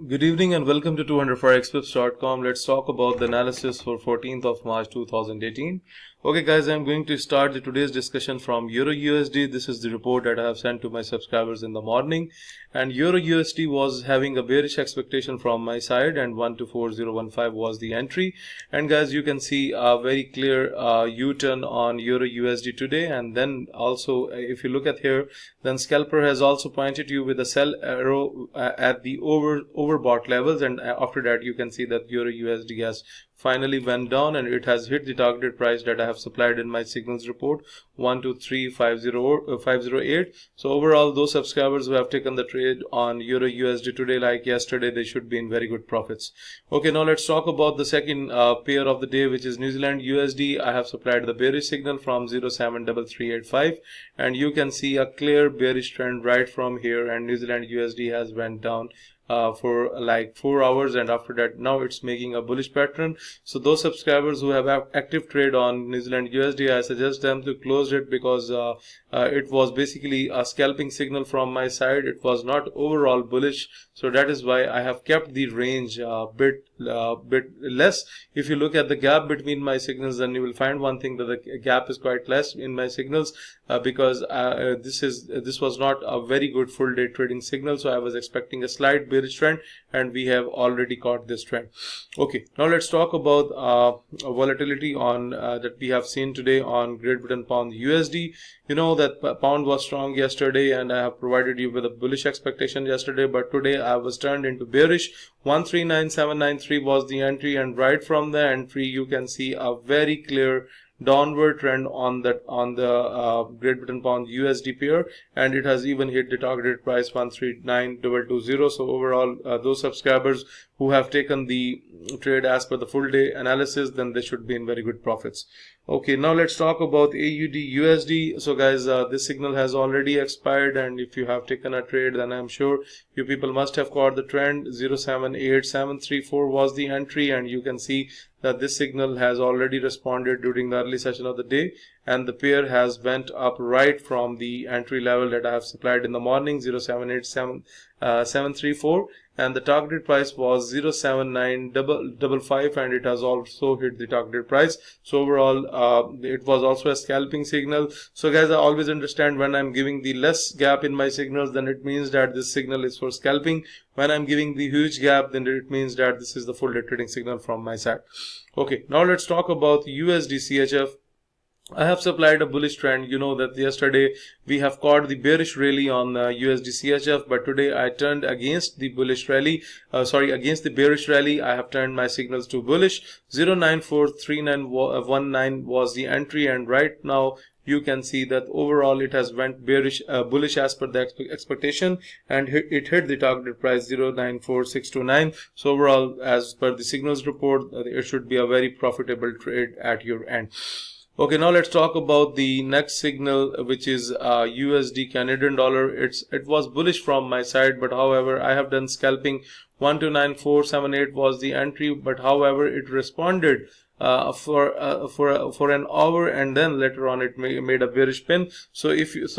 Good evening and welcome to 200forexpips.com. Let's talk about the analysis for 14th of March 2018. Okay guys, I'm going to start today's discussion from EURUSD. This is the report that I have sent to my subscribers in the morning. And EURUSD was having a bearish expectation from my side and 124015 was the entry. And guys, you can see a very clear U-turn on EURUSD today. And then also if you look at here, then scalper has also pointed you with a sell arrow at the overbought levels, and after that you can see that EURUSD has finally went down and it has hit the targeted price that I have supplied in my signals report 123508. So overall, those subscribers who have taken the trade on EURUSD today like yesterday, they should be in very good profits. Okay, now let's talk about the second pair of the day, which is New Zealand USD. I have supplied the bearish signal from 073385 and you can see a clear bearish trend right from here, and New Zealand USD has went down for like 4 hours, and after that now it's making a bullish pattern. So those subscribers who have active trade on New Zealand USD, I suggest them to close it because it was basically a scalping signal from my side. It was not overall bullish, so that is why I have kept the range bit less. If you look at the gap between my signals, then you will find one thing, that the gap is quite less in my signals because this was not a very good full day trading signal. So I was expecting a slight bearish trend and we have already caught this trend. Okay, now let's talk about volatility on that we have seen today on Great Britain Pound USD. You know that pound was strong yesterday and I have provided you with a bullish expectation yesterday, but today I was turned into bearish. 139793 was the entry, and right from the entry you can see a very clear downward trend on the Great Britain Pound USD pair, and it has even hit the targeted price 139220. So overall, those subscribers who have taken the trade as per the full day analysis, then they should be in very good profits. Okay, now let's talk about AUDUSD. So guys, this signal has already expired, and if you have taken a trade, then I'm sure you people must have caught the trend. 078734 was the entry, and you can see that this signal has already responded during the early session of the day, and the pair has went up right from the entry level that I have supplied in the morning, 078734, and the targeted price was 07955, and it has also hit the targeted price. So overall, it was also a scalping signal. So guys, I always understand when I'm giving the less gap in my signals, then it means that this signal is for scalping. When I'm giving the huge gap, then it means that this is the full day trading signal from my side. Okay, now let's talk about USDCHF. I have supplied a bullish trend. You know that yesterday we have caught the bearish rally on USDCHF, but today I turned against the bullish rally. Against the bearish rally, I have turned my signals to bullish. 094319 was the entry, and right now you can see that overall it has went bullish as per the expectation, and it hit the targeted price 094629. So overall, as per the signals report, it should be a very profitable trade at your end. Okay, now let's talk about the next signal, which is USD Canadian dollar. It was bullish from my side, but however I have done scalping. 129478 was the entry, but however it responded for an hour, and then later on it made a bearish pin. So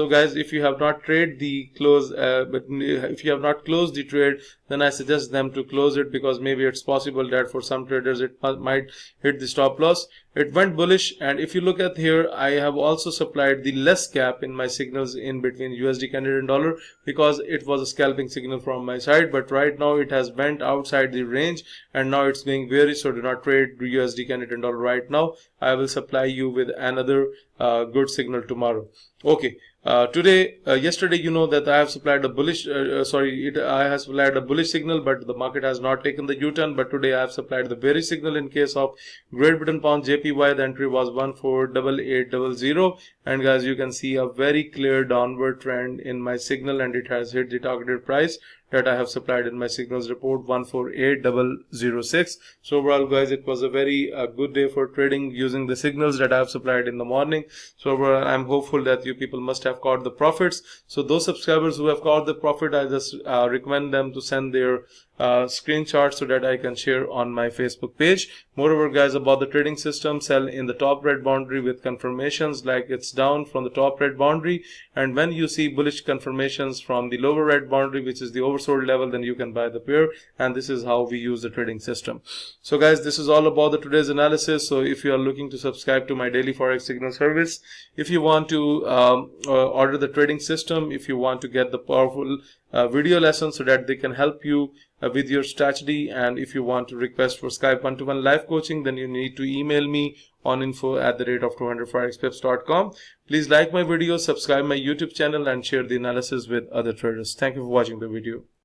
guys, if you have not traded the close, but if you have not closed the trade, then I suggest them to close it, because maybe it's possible that for some traders it might hit the stop loss. It went bullish, and if you look at here, I have also supplied the less gap in my signals in between USD Canadian dollar, because it was a scalping signal from my side, but right now it has went outside the range and now it's being bearish. So do not trade USD Canadian dollar right now. I will supply you with another good signal tomorrow. Okay, yesterday, you know that I have supplied a bullish I have supplied a bullish signal, but the market has not taken the U-turn. But today I have supplied the bearish signal in case of Great Britain Pound JPY. The entry was 148800, and guys, you can see a very clear downward trend in my signal, and it has hit the targeted price that I have supplied in my signals report 148006. So overall guys, it was a very good day for trading using the signals that I have supplied in the morning. So overall, I'm hopeful that you people must have have caught the profits. So those subscribers who have caught the profit, I just recommend them to send their screenshots so that I can share on my Facebook page. Moreover, guys, about the trading system, sell in the top red boundary with confirmations like it's down from the top red boundary, and when you see bullish confirmations from the lower red boundary, which is the oversold level, then you can buy the pair. And this is how we use the trading system. So guys, this is all about the today's analysis. So if you are looking to subscribe to my daily forex signal service, if you want to order the trading system, if you want to get the powerful video lessons so that they can help you with your strategy, and if you want to request for Skype 1-to-1 live coaching, then you need to email me on info@200forexpips.com. Please like my video, subscribe my YouTube channel, and share the analysis with other traders. Thank you for watching the video.